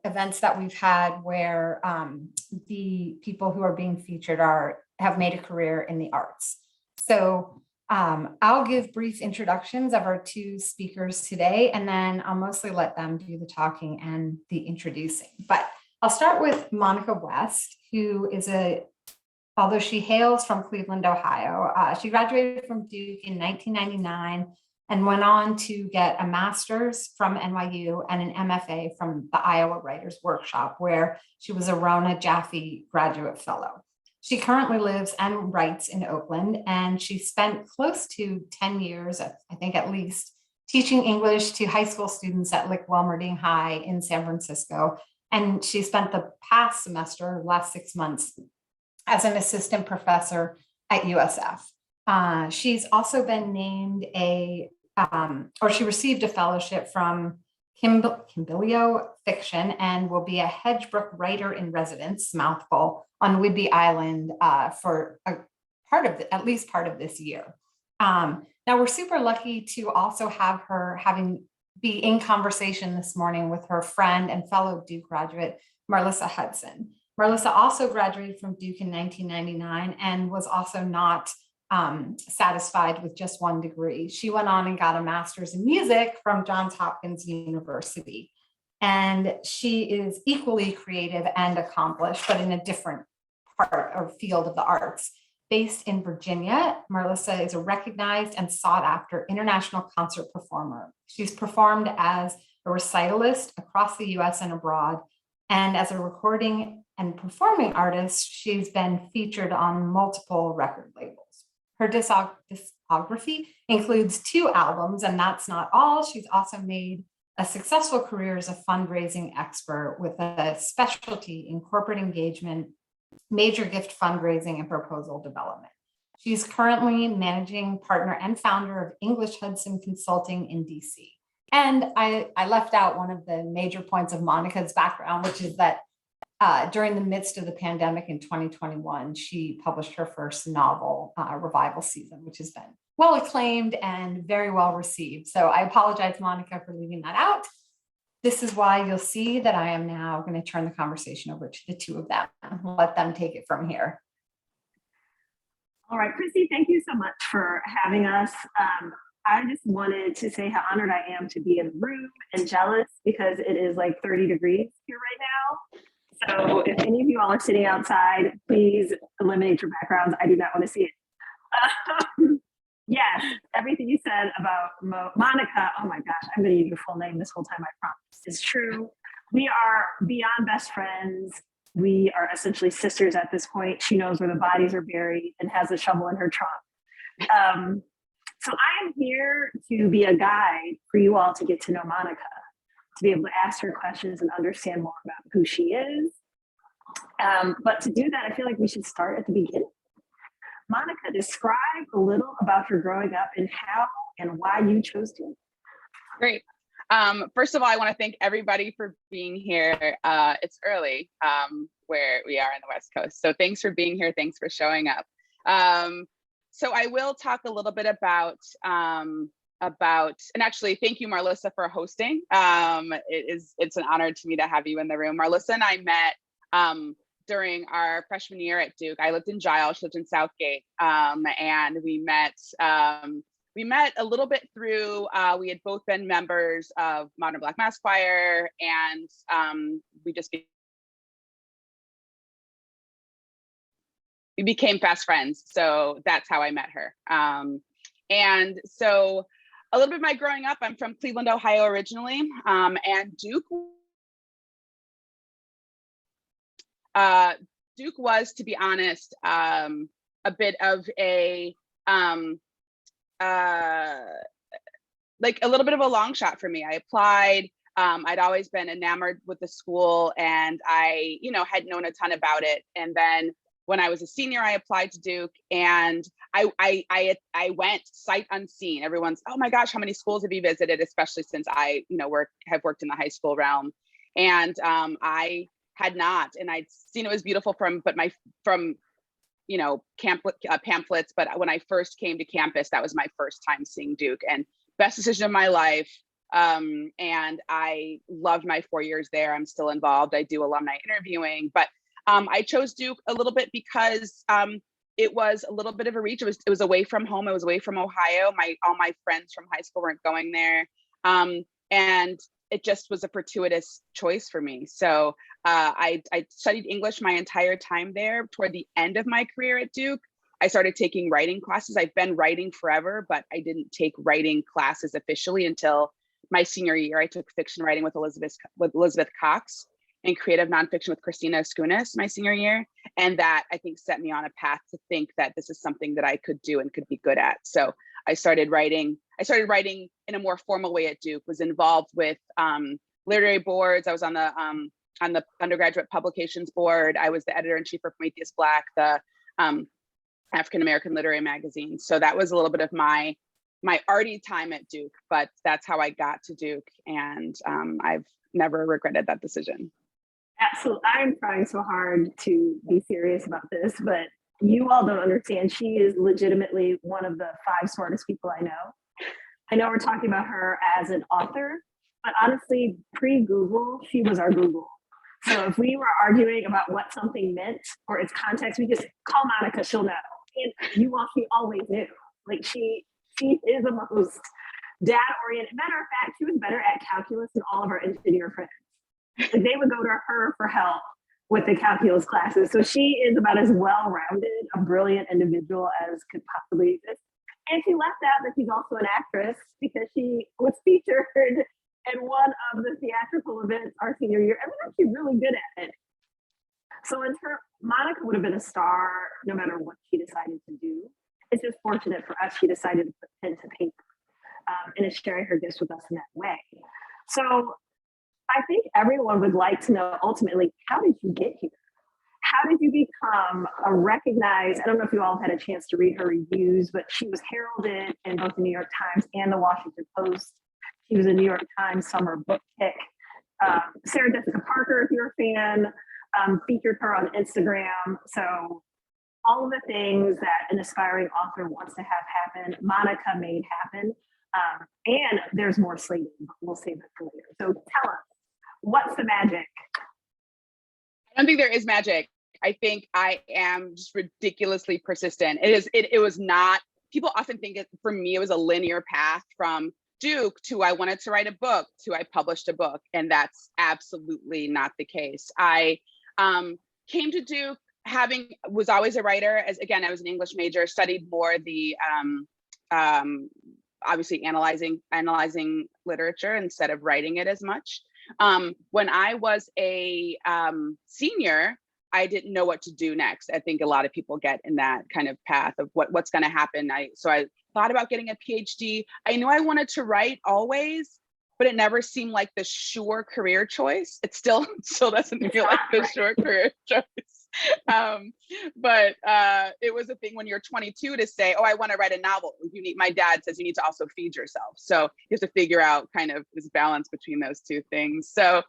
events that we've had where the people who are being featured have made a career in the arts. So I'll give brief introductions of our two speakers today, and then I'll mostly let them do the talking and the introducing. But I'll start with Monica West, who is although she hails from Cleveland, Ohio, she graduated from Duke in 1999 and went on to get a master's from NYU and an MFA from the Iowa Writers Workshop, where she was a Rona Jaffe Graduate Fellow. She currently lives and writes in Oakland, and she spent close to 10 years, I think at least, teaching English to high school students at Lick-Welmerding High in San Francisco. And she spent the past semester, last 6 months, as an assistant professor at USF. She's also been named she received a fellowship from Kimbilio Fiction and will be a Hedgebrook writer in residence, mouthful, on Whidbey Island for at least part of this year. Now we're super lucky to also have her be in conversation this morning with her friend and fellow Duke graduate, Marlissa Hudson. Marlissa also graduated from Duke in 1999 and was also not satisfied with just one degree. She went on and got a master's in music from Johns Hopkins University. And she is equally creative and accomplished, but in a different part or field of the arts. Based in Virginia, Marlissa is a recognized and sought after international concert performer. She's performed as a recitalist across the US and abroad. And as a recording and performing artist, she's been featured on multiple record labels. Her discography includes 2 albums, and that's not all. She's also made a successful career as a fundraising expert with a specialty in corporate engagement, major gift fundraising, and proposal development. She's currently managing partner and founder of English Hudson Consulting in DC. And I left out one of the major points of Monica's background, which is that during the midst of the pandemic in 2021, she published her first novel, Revival Season, which has been well acclaimed and very well received. So I apologize, Monica, for leaving that out. This is why you'll see that I am now going to turn the conversation over to the two of them and let them take it from here. All right, Chrissy, thank you so much for having us. I just wanted to say how honored I am to be in the room and jealous because it is like 30 degrees here right now. So if any of you all are sitting outside, please eliminate your backgrounds. I do not want to see it. Yes, everything you said about Monica, oh my gosh, I'm going to use your full name this whole time, I promise, is true. We are beyond best friends. We are essentially sisters at this point. She knows where the bodies are buried and has a shovel in her trunk. So I am here to be a guide for you all to get to know Monica, to be able to ask her questions and understand more about who she is. But to do that, I feel like we should start at the beginning. Monica, describe a little about your growing up and how and why you chose to. Great. First of all, I want to thank everybody for being here. It's early where we are on the West Coast. So thanks for being here. Thanks for showing up. So I will talk a little bit about, and actually thank you, Marlissa, for hosting. It's an honor to me to have you in the room. Marlissa and I met during our freshman year at Duke. I lived in Giles, she lived in Southgate, and we met a little bit through, we had both been members of Modern Black Mass Choir, and we became fast friends. So that's how I met her. And so a little bit of my growing up, I'm from Cleveland, Ohio originally, and Duke was, to be honest, a bit of like a little bit of a long shot for me. I applied. I'd always been enamored with the school, and I, had known a ton about it. And then when I was a senior, I applied to Duke, and I went sight unseen. Everyone's, oh my gosh, how many schools have you visited? Especially since I, have worked in the high school realm, and I had not, and I'd seen it was beautiful from pamphlets. But when I first came to campus, that was my first time seeing Duke, and best decision of my life. And I loved my 4 years there. I'm still involved. I do alumni interviewing, but I chose Duke a little bit because it was a little bit of a reach. It was away from home. It was away from Ohio. All my friends from high school weren't going there. And it just was a fortuitous choice for me. So I studied English my entire time there. Toward the end of my career at Duke, I started taking writing classes. I've been writing forever, but I didn't take writing classes officially until my senior year. I took fiction writing with Elizabeth Cox and creative nonfiction with Christina Escunas my senior year. And that, I think, set me on a path to think that this is something that I could do and could be good at. So I started writing in a more formal way at Duke, was involved with literary boards. I was on the undergraduate publications board. I was the editor-in-chief for Prometheus Black, the African-American literary magazine. So that was a little bit of my arty time at Duke, but that's how I got to Duke. And I've never regretted that decision. Absolutely. I'm trying so hard to be serious about this, but you all don't understand. She is legitimately one of the 5 smartest people I know. I know we're talking about her as an author, but honestly, pre-Google, she was our Google. So if we were arguing about what something meant or its context, we just call Monica, she'll know. And she always knew. Like she is the most data-oriented. Matter of fact, she was better at calculus than all of our engineer friends. Like they would go to her for help with the calculus classes. So she is about as well-rounded, a brilliant individual as could possibly exist. And she left out that she's also an actress because she was featured in one of the theatrical events our senior year. And we're actually really good at it. So Monica would have been a star no matter what she decided to do. It's just fortunate for us, she decided to put pen to paper and is sharing her gifts with us in that way. So I think everyone would like to know ultimately, how did you get here? How did you become a recognized, I don't know if you all have had a chance to read her reviews, but she was heralded in both the New York Times and the Washington Post. She was a New York Times summer book pick. Sarah Jessica Parker, if you're a fan, featured her on Instagram. So all of the things that an aspiring author wants to have happen, Monica made happen. And there's more slating, but we'll save that for later. So tell us, what's the magic? I don't think there is magic. I think I am just ridiculously persistent. It was not, people often think for me, it was a linear path from Duke to I wanted to write a book to I published a book. And that's absolutely not the case. I came to Duke was always a writer. I was an English major, studied more the obviously analyzing literature instead of writing it as much. When I was a senior, I didn't know what to do next. I think a lot of people get in that kind of path of what's going to happen. So I thought about getting a PhD. I knew I wanted to write always, but it never seemed like the sure career choice. It still doesn't feel like the sure career choice. But it was a thing when you're 22 to say, oh, I want to write a novel. My dad says you need to also feed yourself. So you have to figure out kind of this balance between those two things. So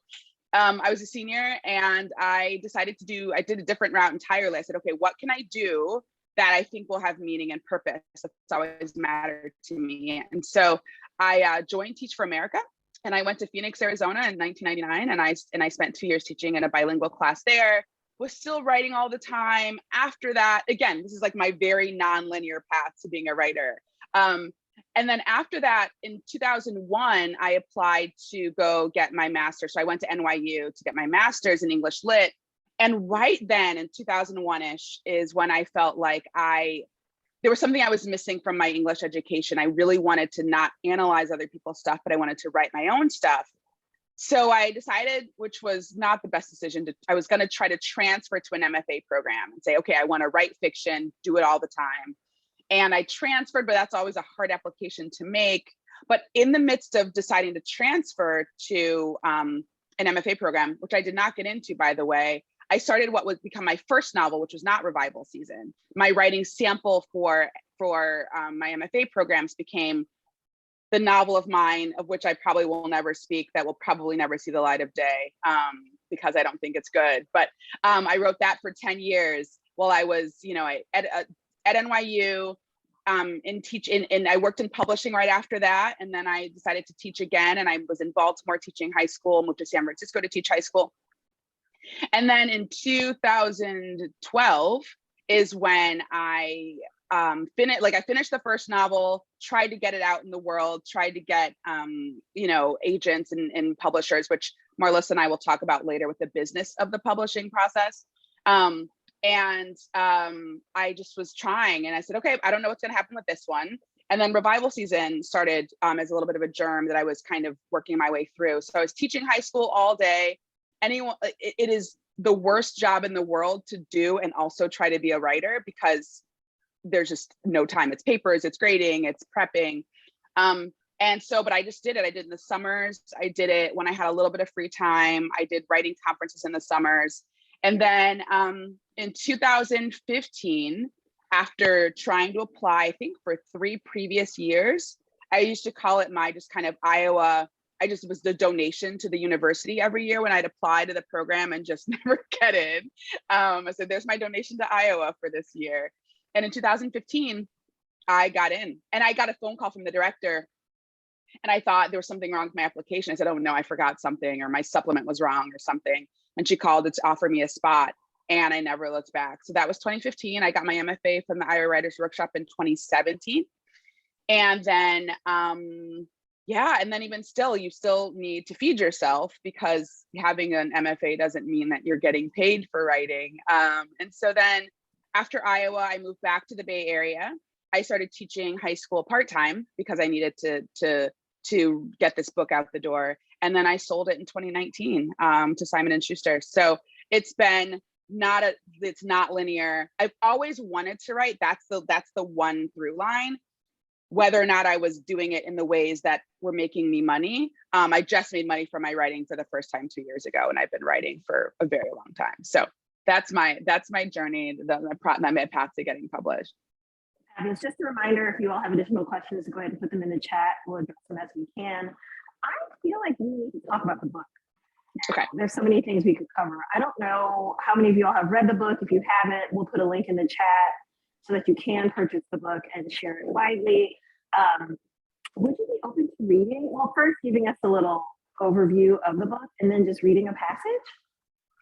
I was a senior and I did a different route entirely. I said, okay, what can I do that I think will have meaning and purpose? That's always mattered to me. And so I joined Teach for America. And I went to Phoenix, Arizona in 1999, and I spent 2 years teaching in a bilingual class there. Was still writing all the time. After that, again, this is like my very non-linear path to being a writer. And then after that, in 2001, I applied to go get my master's. So I went to NYU to get my master's in English Lit. And right then in 2001-ish is when I felt like there was something I was missing from my English education. I really wanted to not analyze other people's stuff, but I wanted to write my own stuff. So I decided, which was not the best decision, I was going to try to transfer to an MFA program and say, okay, I want to write fiction, do it all the time. And I transferred, but that's always a hard application to make. But in the midst of deciding to transfer to an MFA program, which I did not get into, by the way, I started what would become my first novel, which was not revival season. My writing sample for my MFA programs became the novel of mine, of which I probably will never speak, that will probably never see the light of day because I don't think it's good. But I wrote that for 10 years while I was, at NYU. and I worked in publishing right after that. And then I decided to teach again. And I was in Baltimore teaching high school, moved to San Francisco to teach high school. And then in 2012 is when I finished the first novel, tried to get it out in the world, tried to get, agents and publishers, which Marlissa and I will talk about later with the business of the publishing process. I just was trying, and I said, okay, I don't know what's going to happen with this one. And then revival season started as a little bit of a germ that I was kind of working my way through. So I was teaching high school all day. It is the worst job in the world to do and also try to be a writer, because there's just no time. It's papers, it's grading, it's prepping. But I just did it. I did it in the summers. I did it when I had a little bit of free time. I did writing conferences in the summers. And then in 2015, after trying to apply, I think for 3 previous years, I used to call it my just kind of Iowa. I just was the donation to the university every year when I'd apply to the program and just never get in. I said, there's my donation to Iowa for this year. And in 2015, I got in, and I got a phone call from the director, and I thought there was something wrong with my application. I said, oh no, I forgot something, or my supplement was wrong or something. And she called to offer me a spot, and I never looked back. So that was 2015. I got my MFA from the Iowa Writers Workshop in 2017. And then, and then even still, you still need to feed yourself, because having an MFA doesn't mean that you're getting paid for writing. And so then after Iowa, I moved back to the Bay Area. I started teaching high school part-time because I needed to get this book out the door. And then I sold it in 2019 to Simon & Schuster. So it's not linear. I've always wanted to write. That's the one through line. Whether or not I was doing it in the ways that were making me money. I just made money from my writing for the first time 2 years ago, and I've been writing for a very long time. So that's my journey, my path to getting published. And it's just a reminder, if you all have additional questions, go ahead and put them in the chat. We'll address them as we can. I feel like we need to talk about the book. Okay. There's so many things we could cover. I don't know how many of you all have read the book. If you haven't, we'll put a link in the chat so that you can purchase the book and share it widely. Would you be open to reading? Well, first giving us a little overview of the book, and then just reading a passage?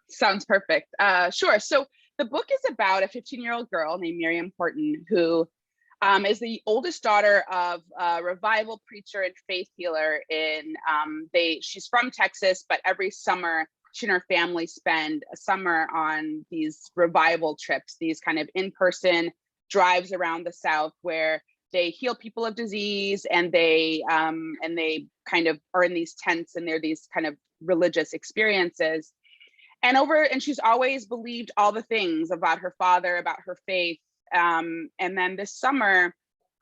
Sounds perfect. Sure. So the book is about a 15-year-old girl named Miriam Horton, who is the oldest daughter of a revival preacher and faith healer she's from Texas, but every summer she and her family spend a summer on these revival trips, these kind of in-person drives around the South where they heal people of disease, and they kind of are in these tents, and they're these kind of religious experiences. And she's always believed all the things about her father, about her faith. And then this summer,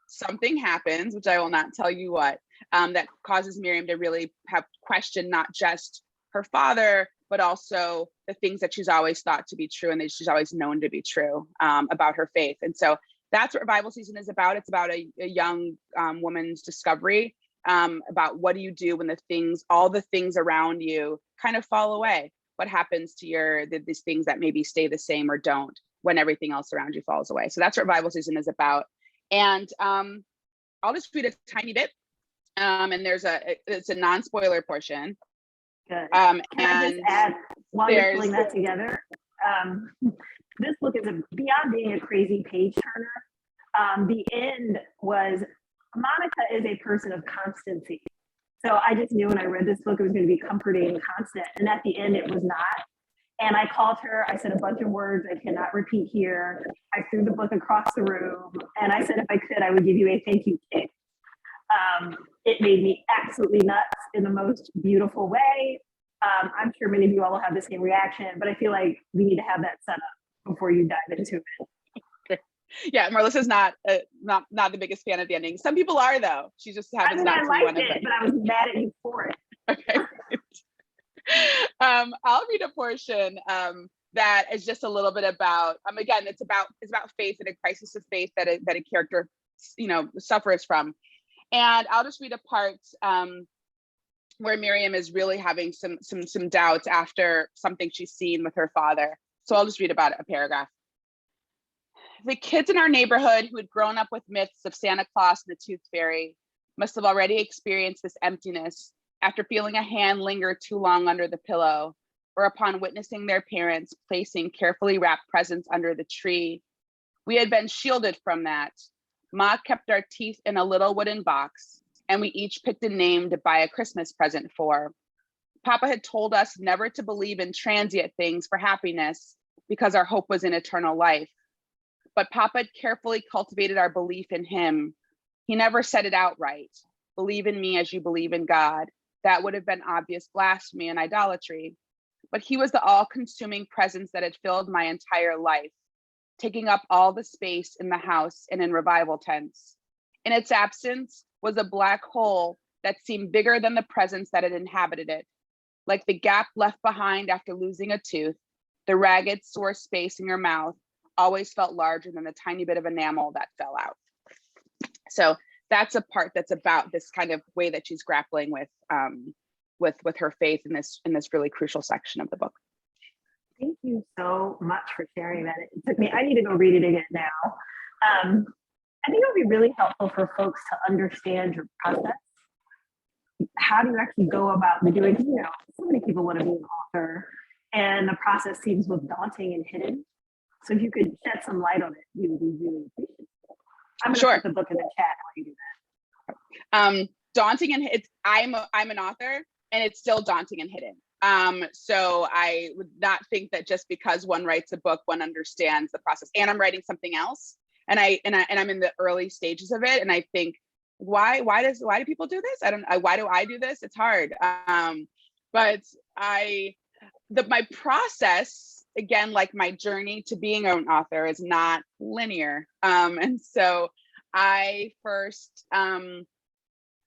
something happens, which I will not tell you what, that causes Miriam to really have questioned not just her father, but also the things that she's always thought to be true and that she's always known to be true about her faith. And so that's what revival season is about. It's about a young woman's discovery about what do you do when all the things around you kind of fall away. What happens to these things that maybe stay the same or don't when everything else around you falls away. So that's what revival season is about. And I'll just read a tiny bit. And it's a non-spoiler portion. Good. Can I just add, while you're pulling that together, this book is beyond being a crazy page turner. The end was, Monica is a person of constancy. So I just knew when I read this book, it was going to be comforting and constant. And at the end, it was not. And I called her, I said a bunch of words I cannot repeat here. I threw the book across the room, and I said, if I could, I would give you a thank you kick. It made me absolutely nuts in the most beautiful way. I'm sure many of you all will have the same reaction, but I feel like we need to have that set up before you dive into it. Yeah, Melissa's not the biggest fan of the ending. Some people are, though. She just happens not to be one of them. But I was mad at you for it. Okay. I'll read a portion that is just a little bit about. Again, it's about faith and a crisis of faith that a character, suffers from. And I'll just read a part where Miriam is really having some doubts after something she's seen with her father. So I'll just read about a paragraph. The kids in our neighborhood who had grown up with myths of Santa Claus and the Tooth Fairy must have already experienced this emptiness after feeling a hand linger too long under the pillow, or upon witnessing their parents placing carefully wrapped presents under the tree. We had been shielded from that. Ma kept our teeth in a little wooden box, and we each picked a name to buy a Christmas present for. Papa had told us never to believe in transient things for happiness because our hope was in eternal life. But Papa had carefully cultivated our belief in him. He never said it outright. Believe in me as you believe in God. That would have been obvious blasphemy and idolatry. But he was the all-consuming presence that had filled my entire life, taking up all the space in the house and in revival tents. In its absence was a black hole that seemed bigger than the presence that had inhabited it. Like the gap left behind after losing a tooth, the ragged, sore space in your mouth always felt larger than the tiny bit of enamel that fell out. So that's a part that's about this kind of way that she's grappling with her faith in this really crucial section of the book. Thank you so much for sharing that. It took me, I need to go read it again now. I think it would be really helpful for folks to understand your process. How do you actually go about doing, so many people want to be an author and the process seems both daunting and hidden. So if you could shed some light on it, we would be really appreciative. I'm going to put the book in the chat while you do that. Daunting and I'm an author, and it's still daunting and hidden. So I would not think that just because one writes a book, one understands the process. And I'm writing something else, and I'm in the early stages of it, and I think, why do people do this? Why do I do this? It's hard. But my process, again, like my journey to being an author, is not linear. And so I first,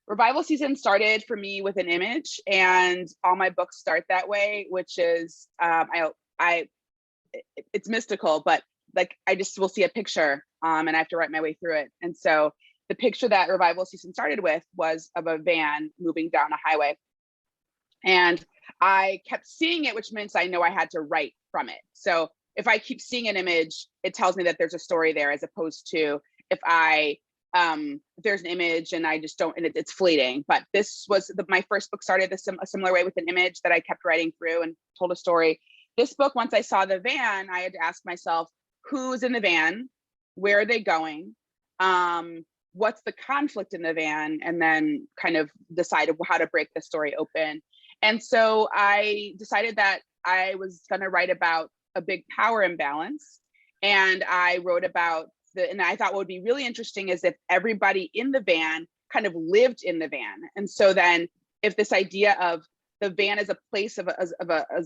revival season started for me with an image, and all my books start that way, which is, it's mystical, but like, I just will see a picture, and I have to write my way through it. And so the picture that revival season started with was of a van moving down a highway. And I kept seeing it, which means I know I had to write from it. So if I keep seeing an image, it tells me that there's a story there, as opposed to if there's an image and I just don't, and it's fleeting. But this was my first book started a similar way, with an image that I kept writing through and told a story. This book, once I saw the van, I had to ask myself, who's in the van? Where are they going? What's the conflict in the van? And then kind of decided how to break the story open. And so I decided that I was going to write about a big power imbalance. And I wrote about and I thought what would be really interesting is if everybody in the van kind of lived in the van. And so then if this idea of the van as a place as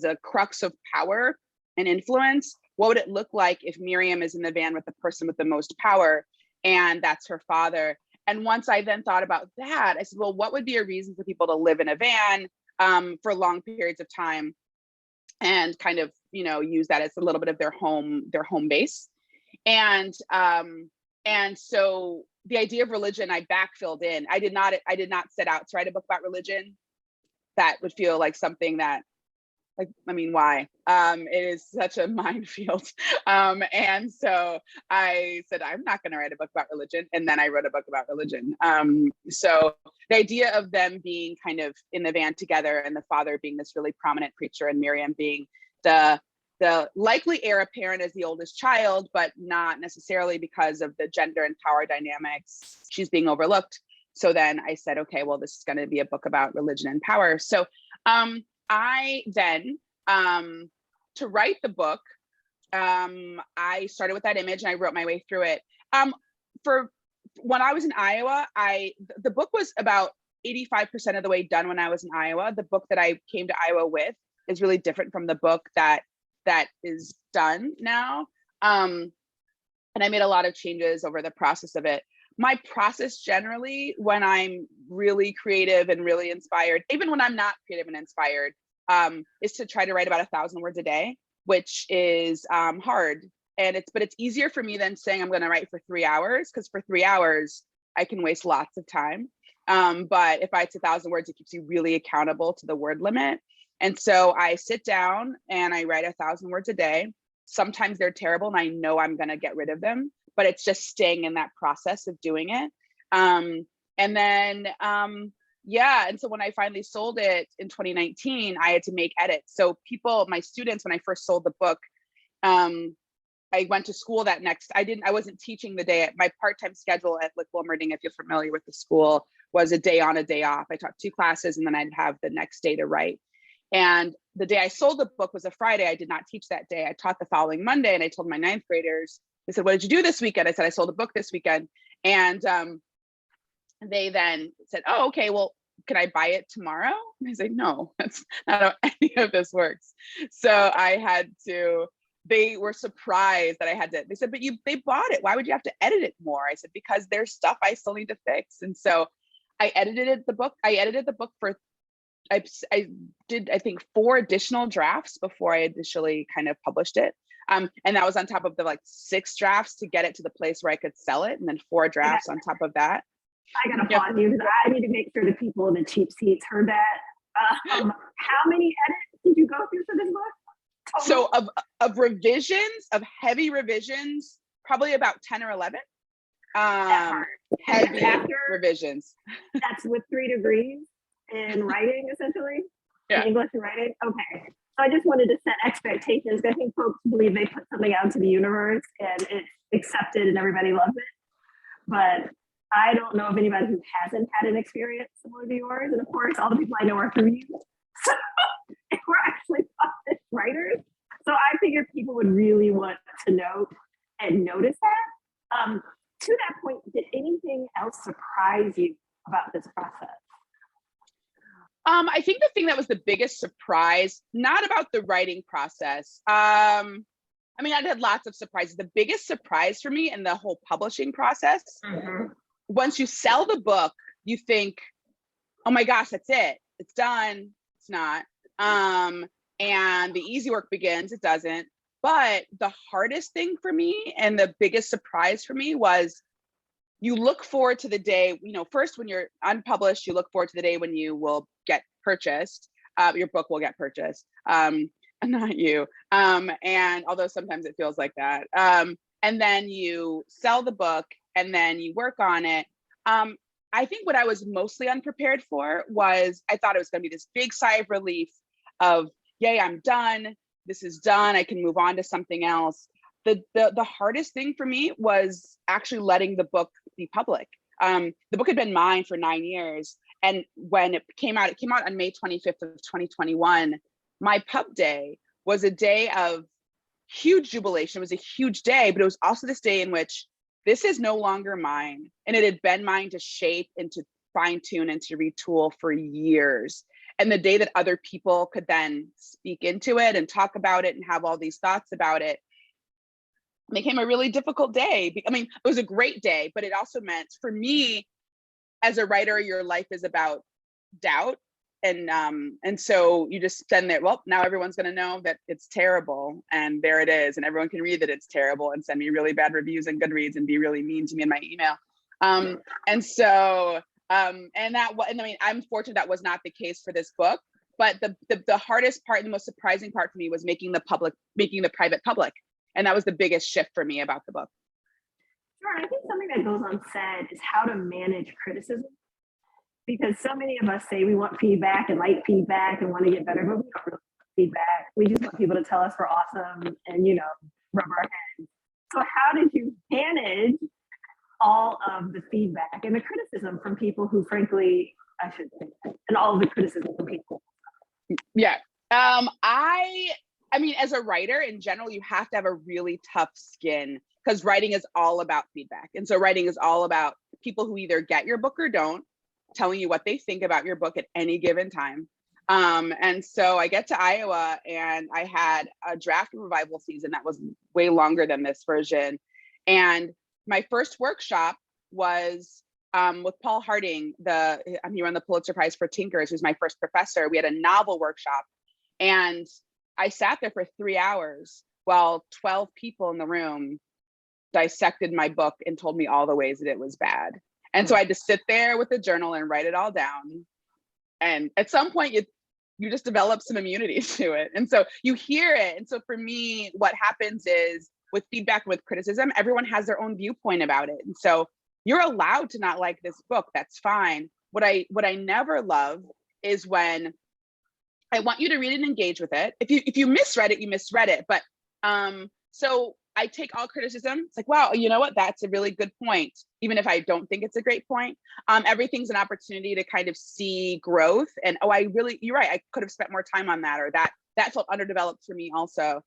a crux of power and influence, what would it look like if Miriam is in the van with the person with the most power, and that's her father? And once I then thought about that, I said, well, what would be a reason for people to live in a van for long periods of time, and kind of, use that as a little bit of their home base. And so the idea of religion, I backfilled in. I did not set out to write a book about religion. That would feel like something that, why? It is such a minefield. And so I said, I'm not going to write a book about religion. And then I wrote a book about religion. So the idea of them being kind of in the van together, and the father being this really prominent preacher, and Miriam being the likely heir apparent as the oldest child, but not necessarily because of the gender and power dynamics. She's being overlooked. So then I said, okay, well, this is going to be a book about religion and power. So I then, to write the book, I started with that image and I wrote my way through it. For when I was in Iowa, the book was about 85% of the way done when I was in Iowa. The book that I came to Iowa with is really different from the book that is done now. And I made a lot of changes over the process of it. My process generally, when I'm really creative and really inspired, even when I'm not creative and inspired, is to try to write about 1,000 words a day, which is hard. But it's easier for me than saying I'm going to write for 3 hours, because for 3 hours, I can waste lots of time. But if it's 1,000 words, it keeps you really accountable to the word limit. And so I sit down and I write 1,000 words a day. Sometimes they're terrible and I know I'm going to get rid of them, but it's just staying in that process of doing it. And then, yeah. And so when I finally sold it in 2019, I had to make edits. So people, my students, when I first sold the book, I went to school that next, I wasn't teaching the day. My part-time schedule at Wilmerding, if you're familiar with the school, was a day on, a day off. I taught 2 classes and then I'd have the next day to write. And the day I sold the book was a Friday. I did not teach that day. I taught the following Monday, and I told my 9th graders, they said, what did you do this weekend? I said, I sold a book this weekend. And they then said, oh, okay, well, can I buy it tomorrow? And I said, no, that's not how any of this works. So I had to, they were surprised that I had to, they said, but they bought it. Why would you have to edit it more? I said, because there's stuff I still need to fix. And so I edited the book. I edited the book for, I did, I think, 4 additional drafts before I initially kind of published it. And that was on top of the 6 drafts to get it to the place where I could sell it. And then 4 drafts on top of that. I gotta pause you because I need to make sure the people in the cheap seats heard that. How many edits did you go through for this book? So of revisions, of heavy revisions, probably about 10 or 11. Heavy revisions. That's with 3 degrees in writing, essentially. Yeah. English and writing. Okay. So I just wanted to set expectations. I think folks believe they put something out into the universe and it's accepted and everybody loves it. But I don't know of anybody who hasn't had an experience similar to yours. And of course, all the people I know are through you. So we're actually published writers. So I figured people would really want to know and notice that. To that point, did anything else surprise you about this process? I think the thing that was the biggest surprise, not about the writing process. I mean, I had lots of surprises. The biggest surprise for me in the whole publishing process, once you sell the book, you think, oh my gosh, that's it. It's done. It's not. And the easy work begins. It doesn't. But the hardest thing for me and the biggest surprise for me was you look forward to the day, first when you're unpublished, you look forward to the day when you will get purchased. Your book will get purchased, not you. And although sometimes it feels like that. And then you sell the book and then you work on it. I think what I was mostly unprepared for was I thought it was going to be this big sigh of relief of, yay, I'm done. This is done. I can move on to something else. The hardest thing for me was actually letting the book be public. The book had been mine for 9 years. And when it came out on May 25th of 2021. My pub day was a day of huge jubilation. It was a huge day, but it was also this day in which this is no longer mine. And it had been mine to shape and to fine tune and to retool for years. And the day that other people could then speak into it and talk about it and have all these thoughts about it became a really difficult day. I mean, it was a great day, but it also meant for me as a writer, your life is about doubt. And so you just send there, well, now everyone's going to know that it's terrible. And there it is. And everyone can read that it's terrible and send me really bad reviews and Goodreads and be really mean to me in my email. And so, and I mean, I'm fortunate that was not the case for this book, but the hardest part and the most surprising part for me was making the private public. And that was the biggest shift for me about the book. Sure, I think something that goes unsaid is how to manage criticism. Because so many of us say we want feedback and like feedback and want to get better, but we don't really want feedback. We just want people to tell us we're awesome and, rub our heads. So how did you manage all of the feedback and the criticism from people who, frankly, I should say, and all of the criticism from people? Yeah. I mean, as a writer in general, you have to have a really tough skin because writing is all about feedback. And so writing is all about people who either get your book or don't, telling you what they think about your book at any given time. And so I get to Iowa and I had a draft revival season that was way longer than this version. And my first workshop was with Paul Harding, he won the Pulitzer Prize for Tinkers, who's my first professor. We had a novel workshop and I sat there for 3 hours while 12 people in the room dissected my book and told me all the ways that it was bad. And so I had to sit there with a journal and write it all down. And at some point you just develop some immunity to it. And so you hear it. And so for me, what happens is with feedback, with criticism, everyone has their own viewpoint about it. And so you're allowed to not like this book. That's fine. What I never love is when I want you to read it and engage with it. If you misread it, you misread it. But so I take all criticism. It's like, wow, you know what? That's a really good point. Even if I don't think it's a great point, everything's an opportunity to kind of see growth. And oh, you're right. I could have spent more time on that, or that felt underdeveloped for me also.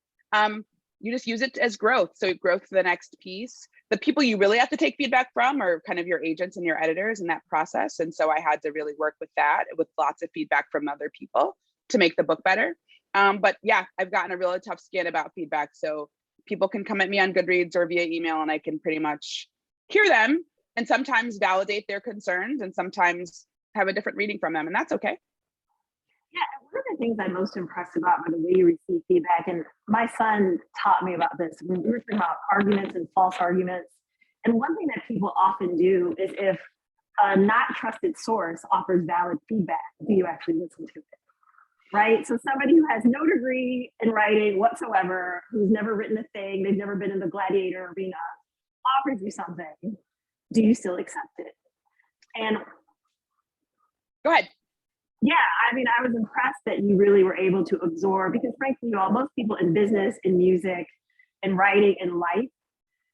You just use it as growth. So growth for the next piece. The people you really have to take feedback from are kind of your agents and your editors in that process. And so I had to really work with that, with lots of feedback from other people to make the book better. But yeah, I've gotten a really tough skin about feedback. So people can come at me on Goodreads or via email, and I can pretty much hear them and sometimes validate their concerns and sometimes have a different reading from them. And that's okay. Yeah, and one of the things I'm most impressed about by the way you receive feedback, and my son taught me about this when we were talking about arguments and false arguments. And one thing that people often do is if a not trusted source offers valid feedback, do you actually listen to it? Right? So somebody who has no degree in writing whatsoever, who's never written a thing, they've never been in the gladiator arena, offers you something, do you still accept it? And go ahead. Yeah, I mean, I was impressed that you really were able to absorb, because frankly, most people in business, in music, in writing, in life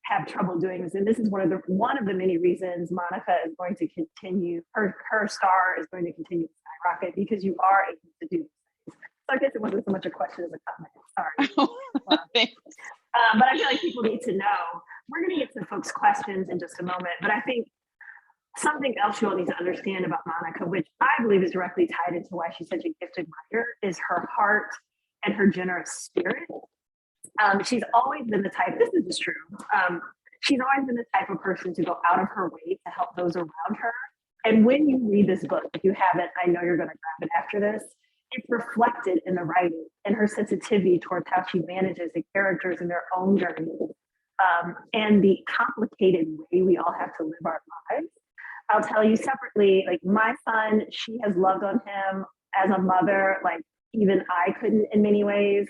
have trouble doing this. And this is one of the many reasons Monica is going to continue, her star is going to continue to skyrocket, because you are able to do this. So I guess it wasn't so much a question as a comment. Sorry. But I feel like people need to know. We're going to get to folks' questions in just a moment, but I think something else you all need to understand about Monica, which I believe is directly tied into why she's such a gifted writer, is her heart and her generous spirit. She's always been the type, this is just true, she's always been the type of person to go out of her way to help those around her. And when you read this book, if you haven't, I know you're going to grab it after this, it's reflected in the writing and her sensitivity towards how she manages the characters in their own journey, and the complicated way we all have to live our lives. I'll tell you separately, like my son, she has loved on him as a mother, like even I couldn't in many ways,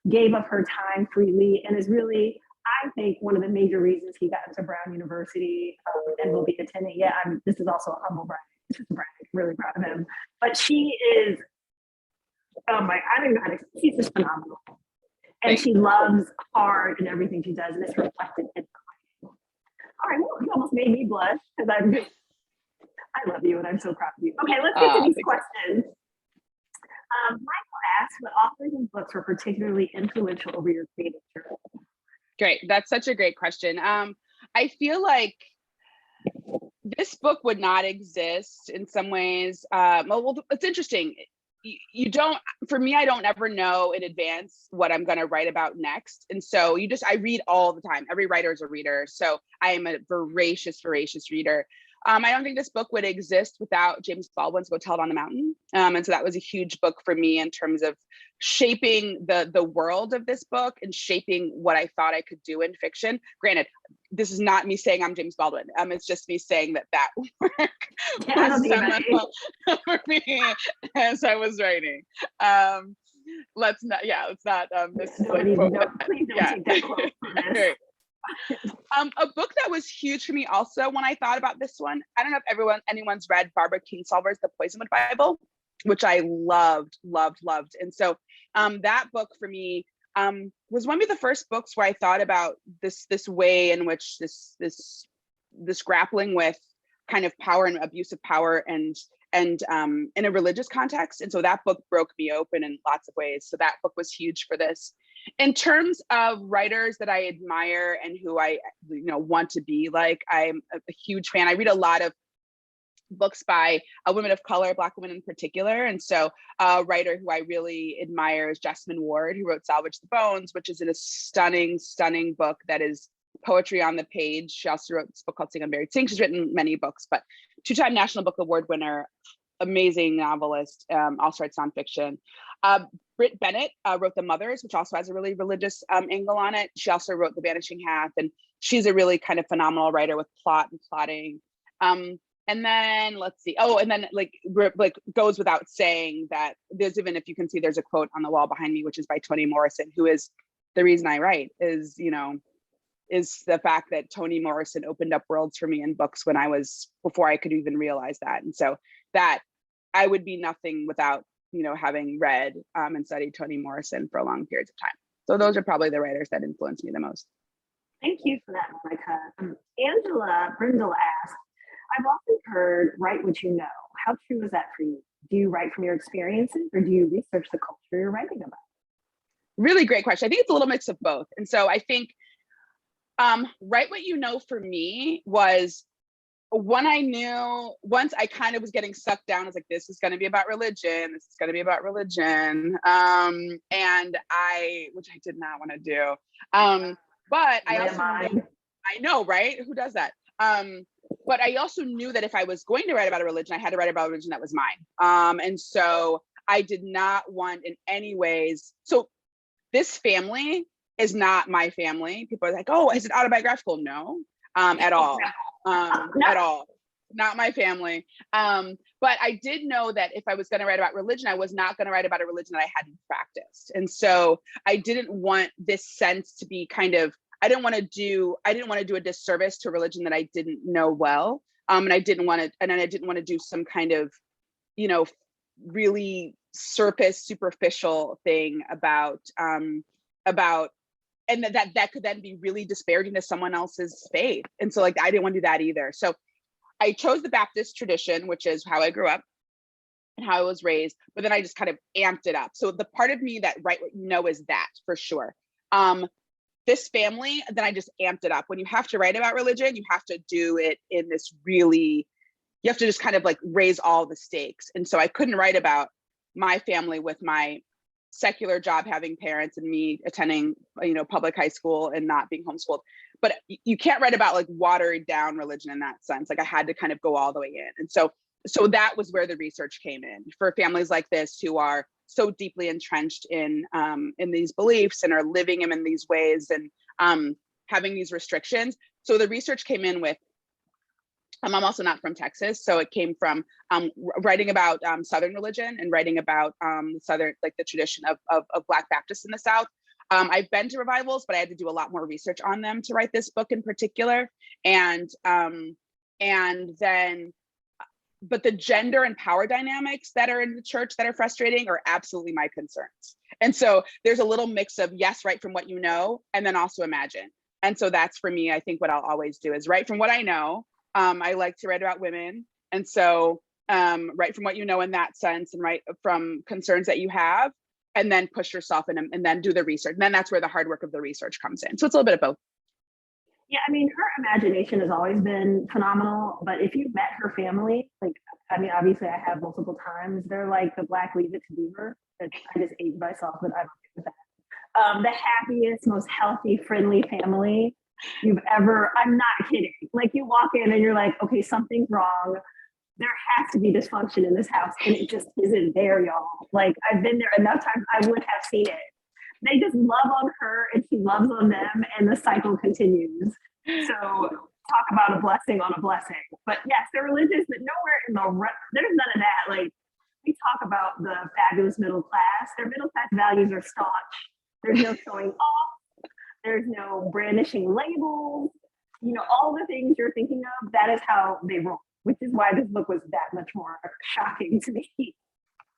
gave up her time freely, and is really, I think, one of the major reasons he got into Brown University and will be attending. Yeah, this is also a humble brag. This is a brag, really proud of him. But she is, I don't even know how to, she's just phenomenal. And she loves hard in everything she does, and it's reflected in her writing. All right, well, you almost made me blush, because I love you and I'm so proud of you. Okay, let's get to these questions. Michael asks, what authors and books were particularly influential over your creative journey? Great, that's such a great question. I feel like this book would not exist in some ways. Well, it's interesting. You don't, for me, I don't ever know in advance what I'm going to write about next. And so I read all the time. Every writer is a reader. So I am a voracious reader. I don't think this book would exist without James Baldwin's Go Tell It on the Mountain. And so that was a huge book for me in terms of shaping the world of this book and shaping what I thought I could do in fiction. Granted, this is not me saying I'm James Baldwin. It's just me saying that work was seminal for me as I was writing. Let's not, this is like, please don't take that quote from this. A book that was huge for me also when I thought about this one, I don't know if anyone's read Barbara Kingsolver's The Poisonwood Bible, which I loved. And so that book for me was one of the first books where I thought about this way in which this grappling with kind of power and abuse of power and in a religious context. And so that book broke me open in lots of ways. So that book was huge for this. In terms of writers that I admire and who I want to be like, I'm a huge fan. I read a lot of books by women of color, Black women in particular. And so a writer who I really admire is Jessamine Ward, who wrote Salvage the Bones, which is a stunning book that is poetry on the page. She also wrote this book called Sing Unburied Sing. She's written many books, but 2-time National Book Award winner, amazing novelist, also writes nonfiction. Britt Bennett wrote The Mothers, which also has a really religious angle on it. She also wrote The Vanishing Half, and she's a really kind of phenomenal writer with plot and plotting. And then let's see. Oh, and then like goes without saying that there's, even if you can see, there's a quote on the wall behind me, which is by Toni Morrison, who is the reason I write, is, is the fact that Toni Morrison opened up worlds for me in books before I could even realize that. And so that I would be nothing without, having read and studied Toni Morrison for long periods of time. So those are probably the writers that influenced me the most. Thank you for that, Monica. Angela Brindle asked, I've often heard, write what you know. How true is that for you? Do you write from your experiences or do you research the culture you're writing about? Really great question. I think it's a little mix of both. And so I think write what you know for me was once I kind of was getting sucked down, I was like, this is going to be about religion. This is going to be about religion. Which I did not want to do. But I also knew, I know, right? Who does that? But I also knew that if I was going to write about a religion, I had to write about a religion that was mine. And so I did not want in any ways. So this family is not my family. People are like, oh, is it autobiographical? No, at all. At all. Not my family. But I did know that if I was going to write about religion, I was not going to write about a religion that I hadn't practiced. And so I didn't want this sense to be kind of, I didn't want to do a disservice to a religion that I didn't know well. And I didn't want to do some kind of, really superficial thing about and that could then be really disparaging to someone else's faith. And so I didn't want to do that either. So I chose the Baptist tradition, which is how I grew up and how I was raised, but then I just kind of amped it up. So the part of me that write what you know is that for sure. This family, then I just amped it up. When you have to write about religion, you have to do it in this really, you have to just kind of raise all the stakes. And so I couldn't write about my family with my secular job having parents and me attending public high school and not being homeschooled, but you can't write about watered down religion in that sense. I had to kind of go all the way in. And so that was where the research came in for families like this who are so deeply entrenched in these beliefs and are living them in these ways and having these restrictions. So the research came in with I'm also not from Texas, so it came from writing about Southern religion and writing about Southern, the tradition of Black Baptists in the South. I've been to revivals, but I had to do a lot more research on them to write this book in particular. But the gender and power dynamics that are in the church that are frustrating are absolutely my concerns. And so there's a little mix of, yes, write from what you know, and then also imagine. And so that's for me, I think what I'll always do is write from what I know. I like to write about women. And so write from what you know in that sense and write from concerns that you have, and then push yourself in and then do the research. And then that's where the hard work of the research comes in. So it's a little bit of both. Yeah, her imagination has always been phenomenal, but if you met her family, obviously I have multiple times, they're like the Black Leave It to Beaver. I just ate myself, but I'm okay with that. The happiest, most healthy, friendly family you've ever, I'm not kidding. You walk in and you're like, okay, something's wrong. There has to be dysfunction in this house, and it just isn't there, y'all. I've been there enough times, I would have seen it. They just love on her and she loves on them, and the cycle continues. So talk about a blessing on a blessing. But yes, they're religious, but nowhere in there's none of that. We talk about the fabulous middle class. Their middle class values are staunch. There's no showing off. There's no brandishing labels. All the things you're thinking of, that is how they roll, which is why this book was that much more shocking to me.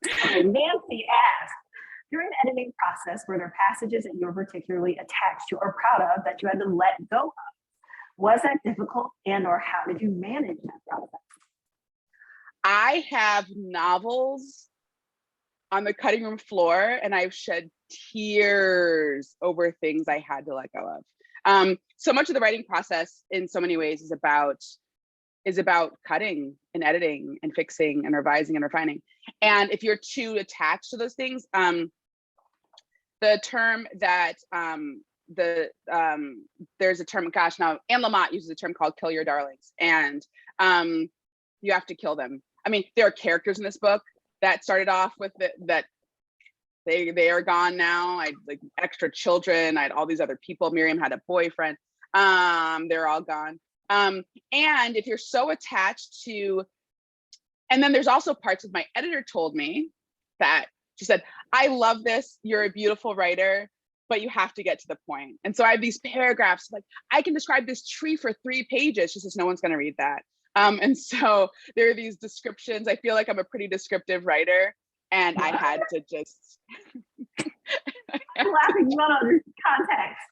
Okay, Nancy asked, during the editing process, were there passages that you were particularly attached to or proud of that you had to let go of? Was that difficult, and or how did you manage that process? I have novels on the cutting room floor, and I've shed tears over things I had to let go of. So much of the writing process in so many ways is about cutting and editing and fixing and revising and refining. And if you're too attached to those things, the term that there's a term, gosh, now Anne Lamott uses a term called kill your darlings, and you have to kill them. There are characters in this book that started off with that they are gone now. I had extra children. I had all these other people. Miriam had a boyfriend. They're all gone. And if you're so attached to, and then there's also parts of my editor told me that she said, I love this. You're a beautiful writer, but you have to get to the point. And so I have these paragraphs like, I can describe this tree for 3 pages. She says, no one's going to read that. And so there are these descriptions. I feel like I'm a pretty descriptive writer, and I had to just. I'm laughing, you don't know context.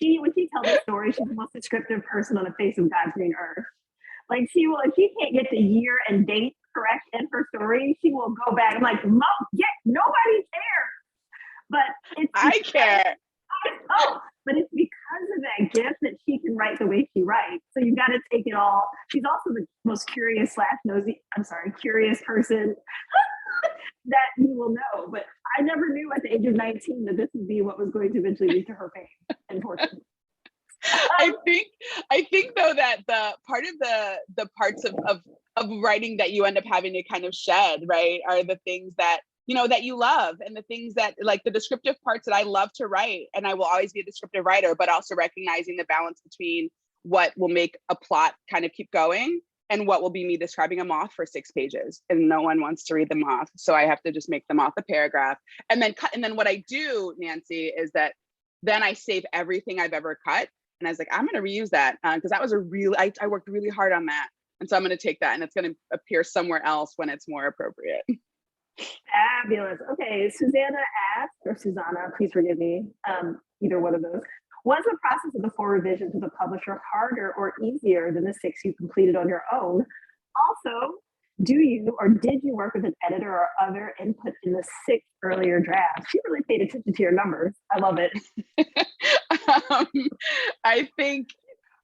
When she tells a story, she's the most descriptive person on the face of God's green earth. Like if she can't get the year and date correct in her story, she will go back. I'm like, Mom, nobody cares. But I care. But it's because of that gift that she can write the way she writes. So you've got to take it all. She's also the most curious curious person that you will know. But I never knew at the age of 19 that this would be what was going to eventually lead to her fame and fortune. I think though that the part of the parts of writing that you end up having to kind of shed, right, are the things that that you love, and the things that, like, the descriptive parts that I love to write, and I will always be a descriptive writer, but also recognizing the balance between what will make a plot kind of keep going and what will be me describing a moth for 6 pages, and no one wants to read the moth, so I have to just make them off a paragraph and then cut. And then what I do, Nancy, is that then I save everything I've ever cut, and I was like, I'm going to reuse that because that was I worked really hard on that, and so I'm going to take that and it's going to appear somewhere else when it's more appropriate. Fabulous. Okay, Susanna asked, or Susanna, please forgive me, either one of those. Was the process of the 4 revisions with the publisher harder or easier than the 6 you completed on your own? Also, do you or did you work with an editor or other input in the 6 earlier drafts? She really paid attention to your numbers. I love it. I think,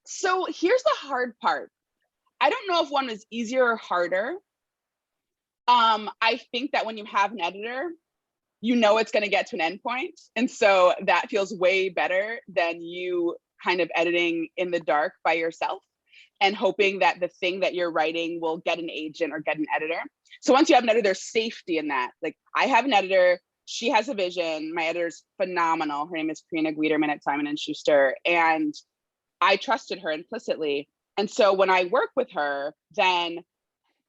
so here's the hard part. I don't know if one was easier or harder. I think that when you have an editor, it's going to get to an endpoint. And so that feels way better than you kind of editing in the dark by yourself and hoping that the thing that you're writing will get an agent or get an editor. So once you have an editor, there's safety in that. Like, I have an editor, she has a vision. My editor's phenomenal. Her name is Karina Guiderman at Simon & Schuster. And I trusted her implicitly. And so when I work with her, then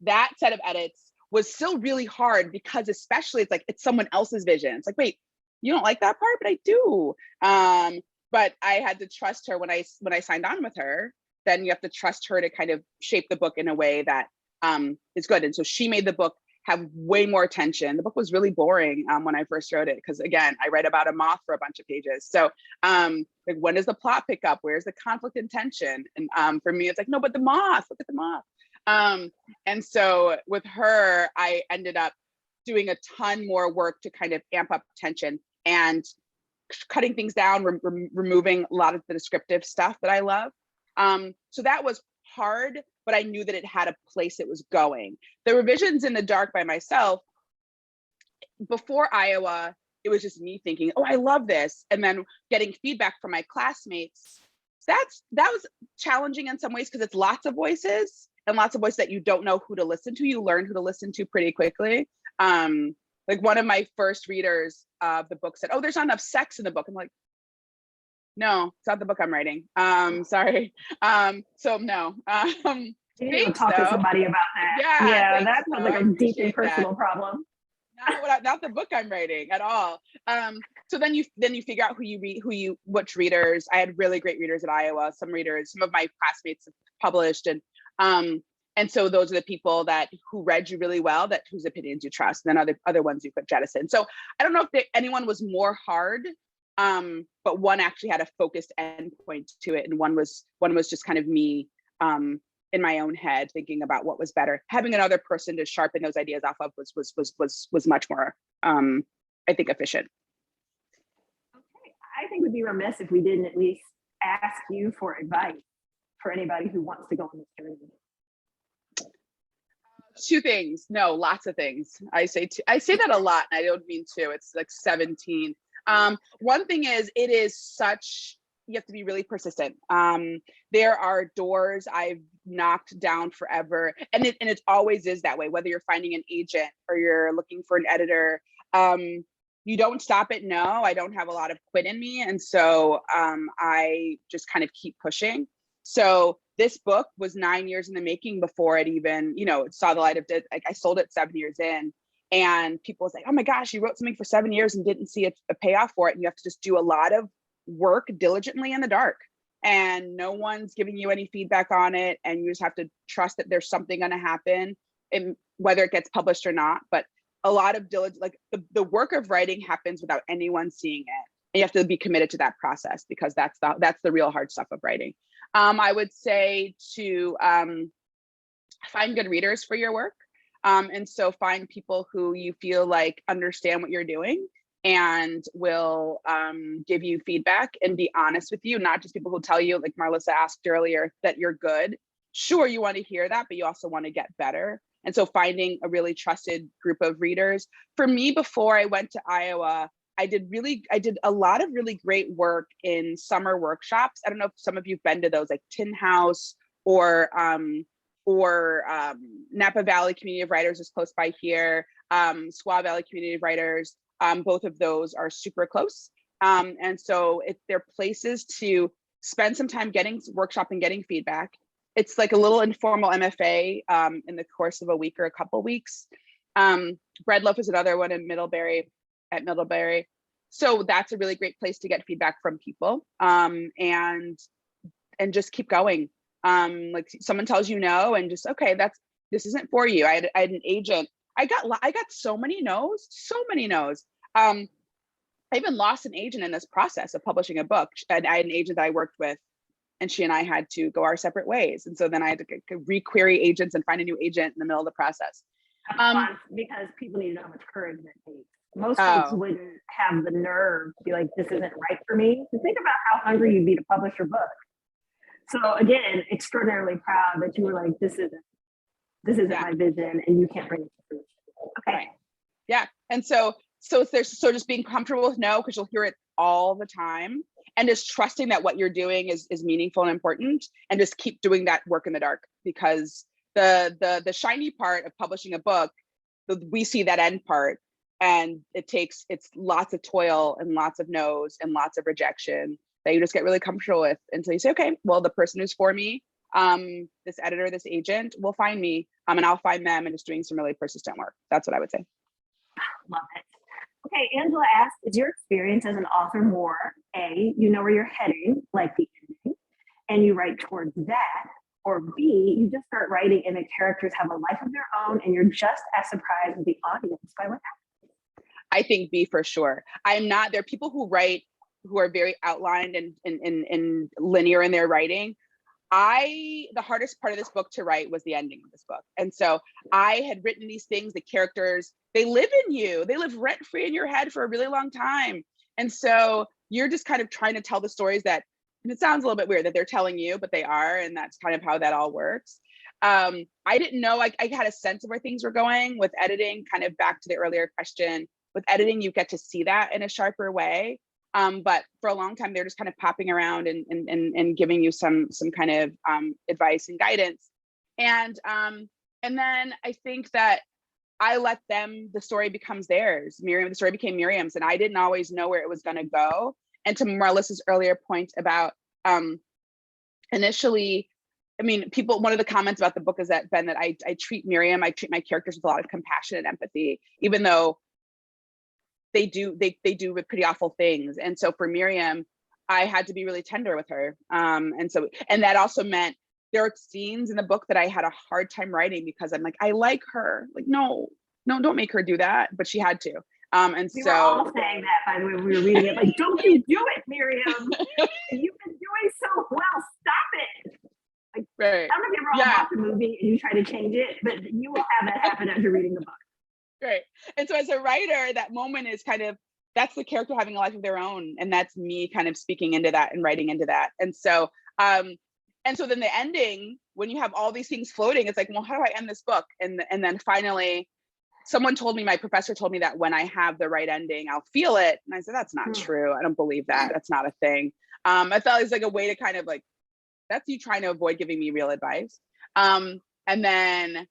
that set of edits was still really hard, because especially it's someone else's vision. It's like, wait, you don't like that part, but I do. But I had to trust her when I signed on with her. Then you have to trust her to kind of shape the book in a way that is good. And so she made the book have way more tension. The book was really boring when I first wrote it, because again, I read about a moth for a bunch of pages. So like, when does the plot pick up? Where's the conflict and tension? And for me, it's like, no, but the moth, look at the moth. And so with her, I ended up doing a ton more work to kind of amp up tension and cutting things down, removing a lot of the descriptive stuff that I love. So that was hard, but I knew that it had a place it was going. The revisions in the dark by myself, before Iowa, it was just me thinking, oh, I love this. And then getting feedback from my classmates. That was challenging in some ways, because it's lots of voices. And lots of voices that you don't know who to listen to. You learn who to listen to pretty quickly. Like, one of my first readers of the book said, oh, there's not enough sex in the book. I'm like, no, it's not the book I'm writing. Sorry. So no. You need to talk to somebody about that. Yeah, that sounds like a deep and personal problem. Not the book I'm writing at all. So then you figure out which readers. I had really great readers at Iowa. Some of my classmates have published, and so those are the people who read you really well, whose opinions you trust, and then other ones you could jettison. So I don't know if anyone was more hard, but one actually had a focused endpoint to it, and one was just kind of me in my own head thinking about what was better. Having another person to sharpen those ideas off of was much more, I think, efficient. Okay, I think we'd be remiss if we didn't at least ask you for advice for anybody who wants to go on this journey. 2 things. No, lots of things. I say that a lot, and I don't mean to. It's like 17. One thing is, you have to be really persistent. There are doors I've knocked down forever, and it always is that way, whether you're finding an agent or you're looking for an editor. You don't stop at no. I don't have a lot of quit in me, and so I just kind of keep pushing. So this book was 9 years in the making before it even, it saw the light of day. Like, I sold it 7 years in, and people say, oh my gosh, you wrote something for 7 years and didn't see a payoff for it. And you have to just do a lot of work diligently in the dark, and no one's giving you any feedback on it. And you just have to trust that there's something going to happen, and whether it gets published or not. But a lot of diligence, like the work of writing happens without anyone seeing it. And you have to be committed to that process, because that's the real hard stuff of writing. I would say to find good readers for your work. And so find people who you feel like understand what you're doing and will give you feedback and be honest with you, not just people who tell you, like Marlissa asked earlier, that you're good. Sure, you want to hear that, but you also want to get better. And so finding a really trusted group of readers. For me, before I went to Iowa, I did a lot of really great work in summer workshops. I don't know if some of you've been to those, like Tin House or Napa Valley Community of Writers is close by here. Squaw Valley Community of Writers, both of those are super close. And so they're places to spend some time getting workshop and getting feedback. It's like a little informal MFA in the course of a week or a couple weeks. Breadloaf is another one in Middlebury. So that's a really great place to get feedback from people, and just keep going. Like someone tells you no, and just, okay, this isn't for you. I had an agent. I got so many no's. I even lost an agent in this process of publishing a book. And I had an agent that I worked with, and she and I had to go our separate ways. And so then I had to re-query agents and find a new agent in the middle of the process. Because people need to know how much courage that takes. Most folks wouldn't have the nerve to be like, this isn't right for me. So think about how hungry you'd be to publish your book. So again, extraordinarily proud that you were like, this isn't my vision, and you can't bring it to fruition. Okay. Right. Yeah. And so just being comfortable with no, because you'll hear it all the time, and just trusting that what you're doing is meaningful and important, and just keep doing that work in the dark, because the shiny part of publishing a book, we see that end part, and it's lots of toil and lots of no's and lots of rejection that you just get really comfortable with until you say, okay, well, the person who's for me, this editor, this agent will find me, and I'll find them, and just doing some really persistent work. That's what I would say. Love it. Okay, Angela asked, is your experience as an author more, A, you know where you're heading, like the ending, and you write towards that, or B, you just start writing and the characters have a life of their own and you're just as surprised as the audience by what happens? I think B for sure. There are people who write who are very outlined and linear in their writing. The hardest part of this book to write was the ending of this book. And so I had written these things, the characters, they live in you, they live rent free in your head for a really long time. And so you're just kind of trying to tell the stories that, and it sounds a little bit weird that they're telling you, but they are. And that's kind of how that all works. I didn't know, I had a sense of where things were going with editing, kind of back to the earlier question. With editing, you get to see that in a sharper way. But for a long time, they're just kind of popping around and giving you some kind of advice and guidance. And then I think that I let them, the story becomes theirs. The story became Miriam's, and I didn't always know where it was going to go. And to Marlissa's earlier point about initially, I mean, one of the comments about the book is that, Ben, that I treat my characters with a lot of compassion and empathy, even though they do pretty awful things. And so for Miriam, I had to be really tender with her. And that also meant there are scenes in the book that I had a hard time writing because I'm like, I like her. Like, no, don't make her do that. But she had to. And we were all saying that, by the way, when we were reading it. Like, don't you do it, Miriam. You've been doing so well. Stop it. Like, right. I don't know if you ever watch a movie and you try to change it, but you will have that happen as you're reading the book. Right. And so as a writer, that moment is kind of, that's the character having a life of their own. And that's me kind of speaking into that and writing into that. And so then the ending, when you have all these things floating, it's like, well, how do I end this book? And then finally, my professor told me that when I have the right ending, I'll feel it. And I said, that's not true. I don't believe that. That's not a thing. I felt it was like a way to kind of like, that's you trying to avoid giving me real advice. And then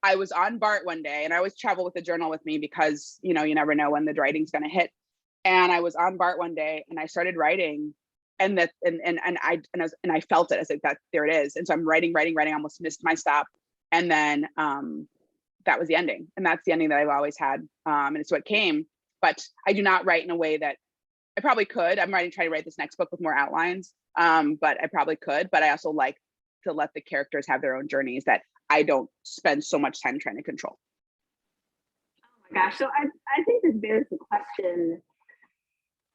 I was on BART one day, and I always travel with the journal with me because, you never know when the writing's going to hit. And I was on BART one day and I started writing, and I felt it. I said, that there it is. And so I'm writing, I almost missed my stop. And then that was the ending. And that's the ending that I've always had. And it's what came, but I do not write in a way that I probably could. I'm trying to write this next book with more outlines, but I probably could, but I also like to let the characters have their own journeys that I don't spend so much time trying to control. Oh my gosh. So I think that there's the question,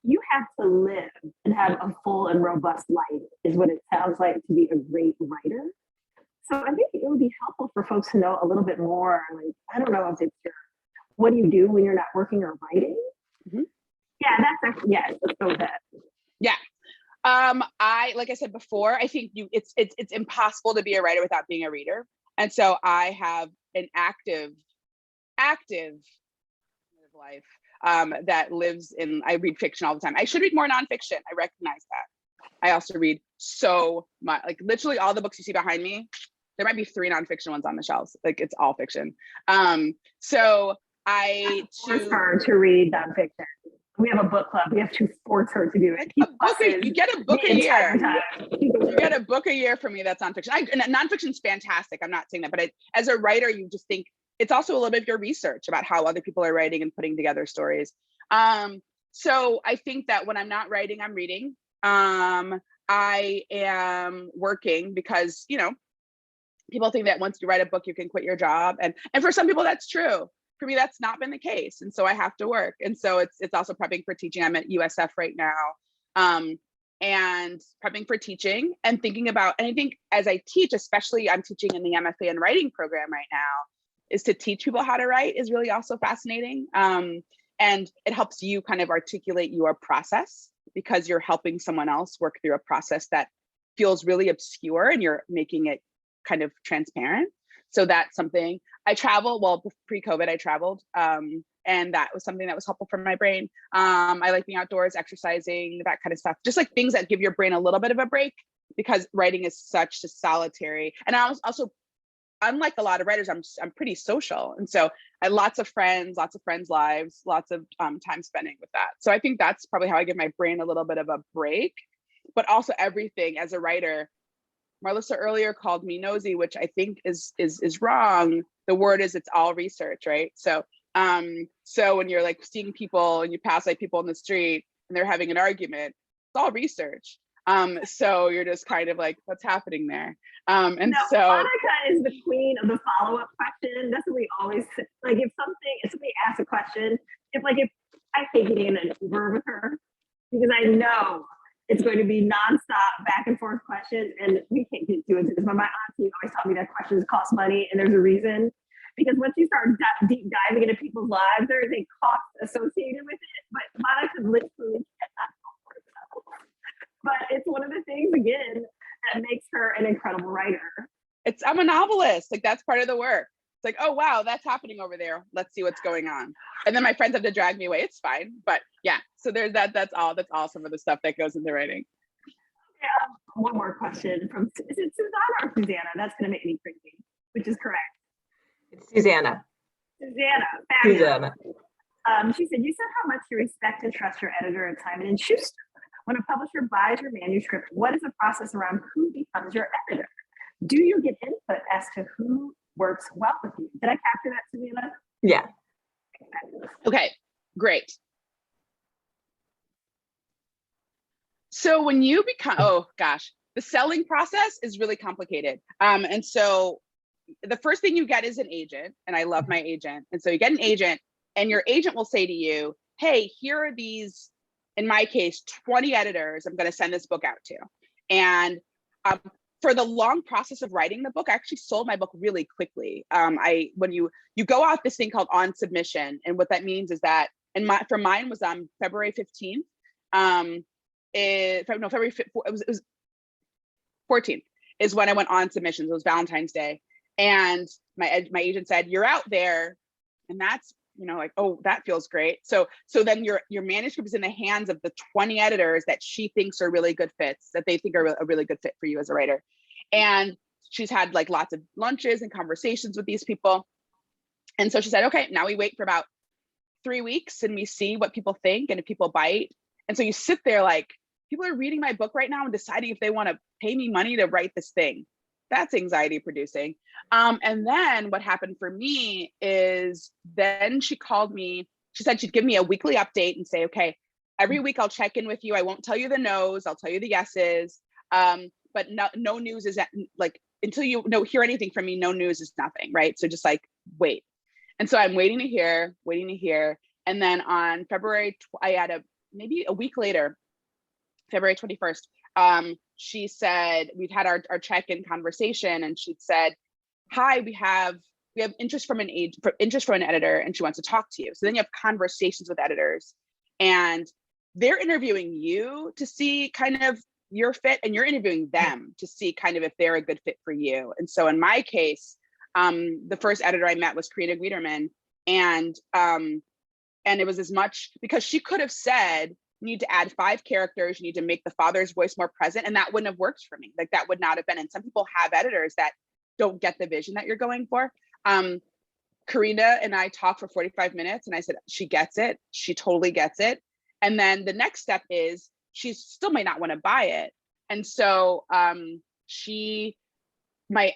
you have to live and have a full and robust life is what it sounds like to be a great writer. So I think it would be helpful for folks to know a little bit more. Like, I don't know if it's what do you do when you're not working or writing? Mm-hmm. Yeah, that's actually, yes, let's go with that. Yeah. Like I said before, I think it's impossible to be a writer without being a reader. And so I have an active life that lives in, I read fiction all the time. I should read more nonfiction. I recognize that. I also read so much, like literally all the books you see behind me, there might be 3 nonfiction ones on the shelves. Like it's all fiction. So I force her to read nonfiction. We have a book club. We have to force her to do it. You get a book a year. You get a book a year from me that's nonfiction. And nonfiction's fantastic. I'm not saying that, but as a writer, you just think it's also a little bit of your research about how other people are writing and putting together stories. So I think that when I'm not writing, I'm reading. I am working because, people think that once you write a book, you can quit your job. And for some people, that's true. For me, that's not been the case. And so I have to work. And so it's also prepping for teaching. I'm at USF right now, and prepping for teaching and thinking about, and I think as I teach, especially I'm teaching in the MFA in writing program right now, is to teach people how to write is really also fascinating. And it helps you kind of articulate your process because you're helping someone else work through a process that feels really obscure and you're making it kind of transparent. So that's something. I travel, well, pre-COVID, I traveled. And that was something that was helpful for my brain. I like being outdoors, exercising, that kind of stuff. Just like things that give your brain a little bit of a break because writing is such a solitary. And I was also, unlike a lot of writers, I'm pretty social. And so I had lots of friends' lives, lots of time spending with that. So I think that's probably how I give my brain a little bit of a break, but also everything as a writer. Marlissa earlier called me nosy, which I think is wrong. The word is it's all research, right? So when you're like seeing people and you pass like people in the street and they're having an argument, it's all research. So you're just kind of like, what's happening there? And no, so Monica is the queen of the follow-up question. That's what we always like. If somebody asks a question, if I take it in an Uber with her because I know it's going to be nonstop back and forth questions, and we can't get into it. But my auntie always taught me that questions cost money, and there's a reason. Because once you start deep diving into people's lives, there is a cost associated with it. But Monica literally cannot help herself. But it's one of the things, again, that makes her an incredible writer. I'm a novelist. Like that's part of the work. It's like, oh wow, that's happening over there. Let's see what's going on. And then my friends have to drag me away. It's fine. But yeah, so there's that. That's all some of the stuff that goes into writing. One more question from, is it Susanna or Susanna? That's going to make me crazy, which is correct. It's Susanna. Susanna. She said, you said how much you respect and trust your editor at Simon & Schuster. When a publisher buys your manuscript, what is the process around who becomes your editor? Do you get input as to who works well with you? Did I capture that, Susanna? Yeah. Okay, great. So when you become, oh gosh, the selling process is really complicated. And so the first thing you get is an agent, and I love my agent. And so you get an agent, and your agent will say to you, hey, here are these, in my case, 20 editors I'm going to send this book out to. And for the long process of writing the book, I actually sold my book really quickly. When you go out this thing called on submission, and what that means is that, and for mine was February 15th. February 5th, it was 14th is when I went on submissions. It was Valentine's Day. And my agent said, you're out there. And that's, like, oh, that feels great. So then your manuscript is in the hands of the 20 editors that she thinks are really good fits, that they think are a really good fit for you as a writer. And she's had like lots of lunches and conversations with these people. And so she said, okay, now we wait for about 3 weeks and we see what people think and if people bite. And so you sit there like, people are reading my book right now and deciding if they want to pay me money to write this thing. that's anxiety producing. And then what happened for me is then she called me, she said she'd give me a weekly update and say, okay, every week I'll check in with you. I won't tell you the no's, I'll tell you the yeses. But no news is like, until you hear anything from me, no news is nothing, right? So just like, wait. And so I'm waiting to hear. And then on February, I had maybe a week later, February 21st, she said, we'd had our check-in conversation, and she'd said, hi, we have interest from an editor, and she wants to talk to you. So then you have conversations with editors, and they're interviewing you to see kind of your fit, and you're interviewing them to see kind of if they're a good fit for you. And so in my case, the first editor I met was Karina Guiderman, and it was as much because she could have said, you need to add 5 characters, you need to make the father's voice more present, and that wouldn't have worked for me. Like, that would not have been. And some people have editors that don't get the vision that you're going for. Karina and I talked for 45 minutes, and I said, she gets it. She totally gets it. And then the next step is she still might not want to buy it. And so my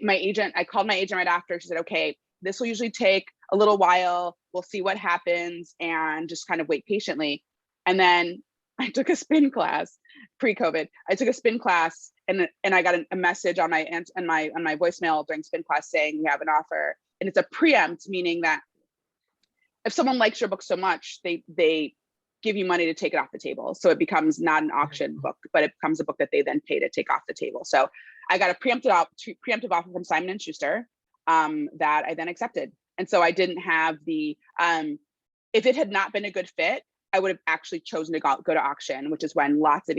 agent, I called my agent right after. She said, okay, this will usually take a little while. We'll see what happens and just kind of wait patiently. And then I took a spin class pre-COVID. I took a spin class, and I got a message on my voicemail during spin class saying we have an offer. And it's a preempt, meaning that if someone likes your book so much, they give you money to take it off the table. So it becomes not an auction book, but it becomes a book that they then pay to take off the table. So I got a preemptive offer from Simon & Schuster that I then accepted. And so I didn't have the, if it had not been a good fit, I would have actually chosen to go to auction, which is when lots of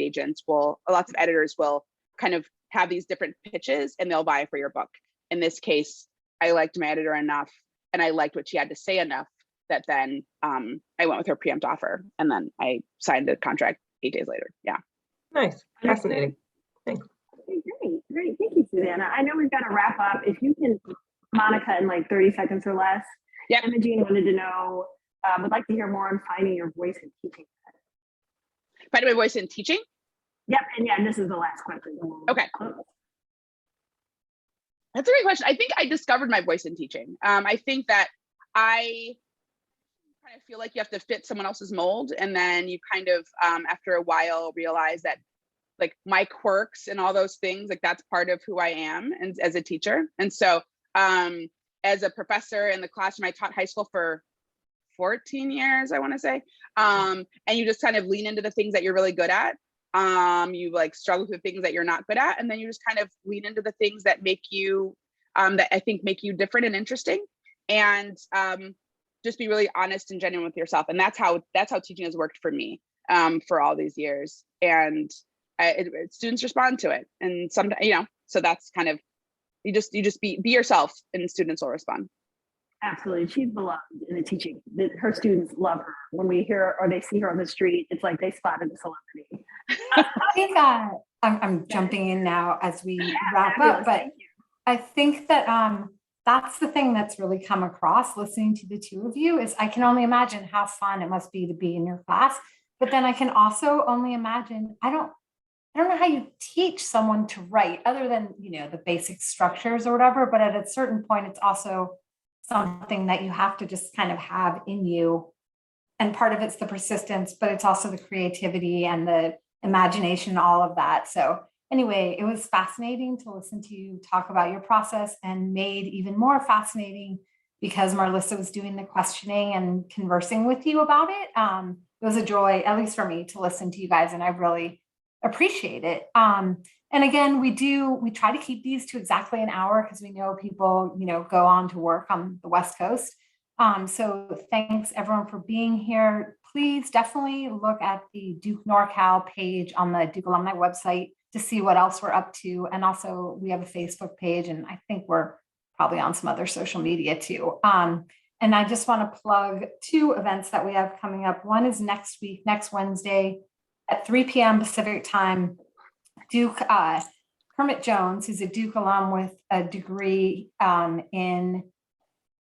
editors will kind of have these different pitches, and they'll buy for your book. In this case, I liked my editor enough, and I liked what she had to say enough, that then I went with her preempt offer, and then I signed the contract 8 days later. Yeah. Nice. Fascinating. Thanks. Okay, great. Thank you, Susanna. I know we've got to wrap up. If you can, Monica, in like 30 seconds or less. Yep. Imogene wanted to know, would like to hear more on finding your voice in teaching. Finding my voice in teaching? Yep, and this is the last question. Okay. That's a great question. I think I discovered my voice in teaching. I think that I kind of feel like you have to fit someone else's mold, and then you kind of, after a while, realize that like my quirks and all those things, like that's part of who I am and as a teacher. And so as a professor in the classroom, I taught high school for 14 years, I want to say. And you just kind of lean into the things that you're really good at. You like struggle with the things that you're not good at. And then you just kind of lean into the things that make you, that I think make you different and interesting. And just be really honest and genuine with yourself. And that's how teaching has worked for me for all these years. And students respond to it. And sometimes, so that's kind of, you just be yourself, and students will respond. Absolutely. She's beloved in the teaching. Her students love her. When we hear her or they see her on the street, it's like they spotted a celebrity. I think I'm jumping in now as we wrap up, but I think that that's the thing that's really come across listening to the two of you is I can only imagine how fun it must be to be in your class, but then I can also only imagine, I don't know how you teach someone to write other than, the basic structures or whatever, but at a certain point, it's also something that you have to just kind of have in you. And part of it's the persistence, but it's also the creativity and the imagination, all of that. So anyway, it was fascinating to listen to you talk about your process, and made even more fascinating because Marlissa was doing the questioning and conversing with you about it. It was a joy, at least for me, to listen to you guys, and I really appreciate it. And again, we try to keep these to exactly an hour because we know people, go on to work on the West Coast. So thanks everyone for being here. Please definitely look at the Duke NorCal page on the Duke Alumni website to see what else we're up to. And also we have a Facebook page, and I think we're probably on some other social media too. And I just want to plug 2 events that we have coming up. One is next week, next Wednesday at 3 p.m. Pacific time. Duke, Kermit Jones, who's a Duke alum with a degree in an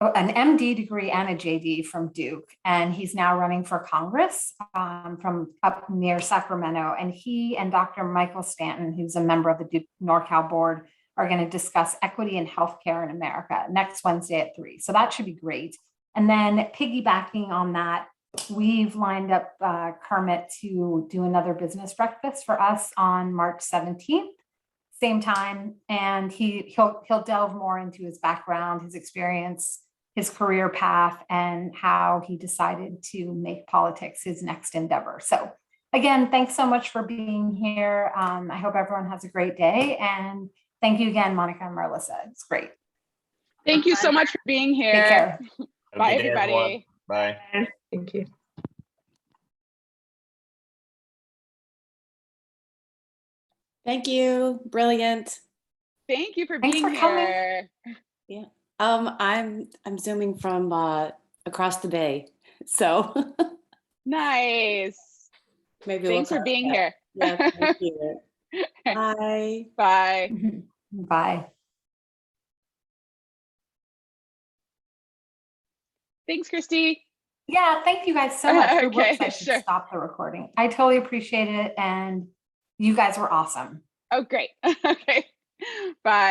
MD degree and a JD from Duke. And he's now running for Congress from up near Sacramento. And he and Dr. Michael Stanton, who's a member of the Duke NorCal board, are going to discuss equity in healthcare in America next Wednesday at 3. So that should be great. And then piggybacking on that, we've lined up Kermit to do another business breakfast for us on March 17th, same time. And he'll delve more into his background, his experience, his career path, and how he decided to make politics his next endeavor. So again, thanks so much for being here. I hope everyone has a great day. And thank you again, Monica and Marissa. It's great. Thank you so much for being here. Take care. Have a Bye, good day, everyone. everybody. Bye. Thank you. Thank you. Brilliant. Thank you for Thanks being for coming. here. I'm zooming from across the bay. So Nice. maybe Thanks for cross being paths. here. Yeah, thank you. Bye. Bye. Bye. Thanks, Christy. Yeah, thank you guys so much. Okay, Whoops, I should sure. stop the recording. I totally appreciate it. And you guys were awesome. Oh, great. Okay. Bye.